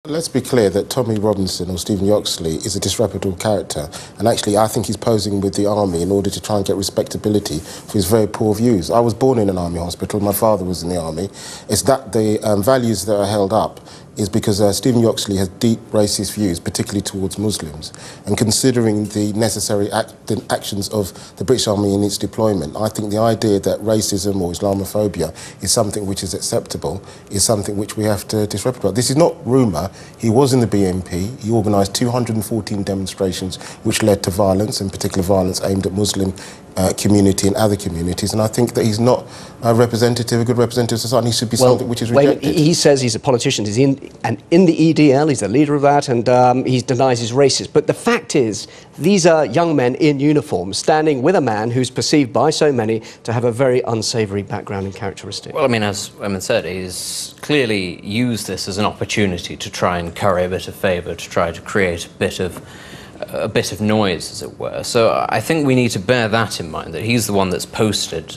Let's be clear that Tommy Robinson or Stephen Yoxley is a disreputable character, and actually I think he's posing with the army in order to try and get respectability for his very poor views. I was born in an army hospital, my father was in the army. It's that the values that are held up is because Stephen Yoxley has deep racist views, particularly towards Muslims. And considering the necessary actions of the British Army in its deployment, I think the idea that racism or Islamophobia is something which is acceptable is something which we have to disreputable. This is not rumour. He was in the BNP. He organised 214 demonstrations which led to violence, in particular violence aimed at Muslim community and other communities, and I think that he's not a good representative of society. He should be something which is rejected. He says he's a politician, he's in the EDL, he's the leader of that, and he denies he's racist. But the fact is, these are young men in uniform standing with a man who's perceived by so many to have a very unsavoury background and characteristic. Well, I mean, as Weyman said, he's clearly used this as an opportunity to try and curry a bit of favour, to try to create a bit of noise, as it were. So I think we need to bear that in mind, that he's the one that's posted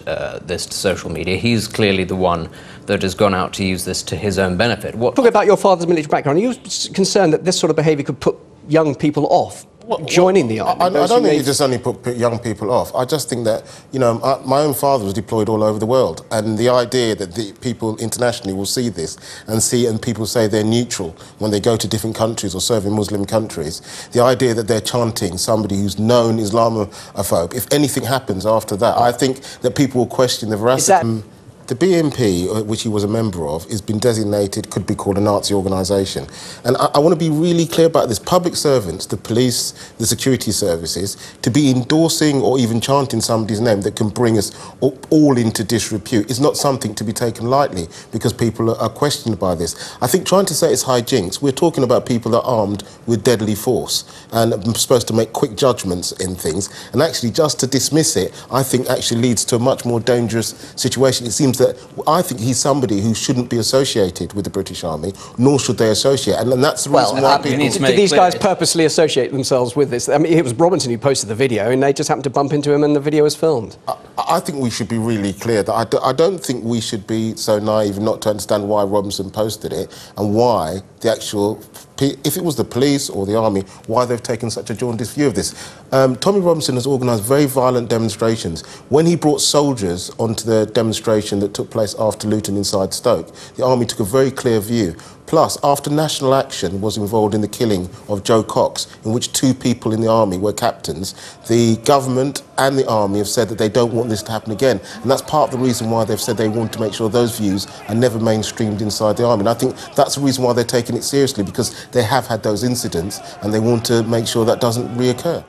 this to social media. He's clearly the one that has gone out to use this to his own benefit. Talking about your father's military background, are you concerned that this sort of behaviour could put young people off joining the army? I don't think it just only put young people off. I just think that, you know, my own father was deployed all over the world, and the idea that the people internationally will see this and people say they're neutral when they go to different countries or serve in Muslim countries, the idea that they're chanting somebody who's known Islamophobe, if anything happens after that, I think that people will question the veracity. The BNP, which he was a member of, has been designated, could be called a Nazi organisation. And I want to be really clear about this. Public servants, the police, the security services, to be endorsing or even chanting somebody's name that can bring us all into disrepute is not something to be taken lightly, because people are questioned by this. I think trying to say it's hijinks, we're talking about people that are armed with deadly force and are supposed to make quick judgments in things. And actually, just to dismiss it, I think actually leads to a much more dangerous situation. It seems that I think he's somebody who shouldn't be associated with the British Army, nor should they associate. And that's the reason why people... Did these guys purposely associate themselves with this? I mean, it was Robinson who posted the video, and they just happened to bump into him and the video was filmed. I think we should be really clear that I don't think we should be so naive not to understand why Robinson posted it and why the actual... If it was the police or the army, why they've taken such a jaundiced view of this. Tommy Robinson has organised very violent demonstrations. When he brought soldiers onto the demonstration that took place after Luton inside Stoke, the army took a very clear view. Plus, after National Action was involved in the killing of Joe Cox, in which 2 people in the army were captains, the government and the army have said that they don't want this to happen again. And that's part of the reason why they've said they want to make sure those views are never mainstreamed inside the army. And I think that's the reason why they're taking it seriously, because they have had those incidents and they want to make sure that doesn't reoccur.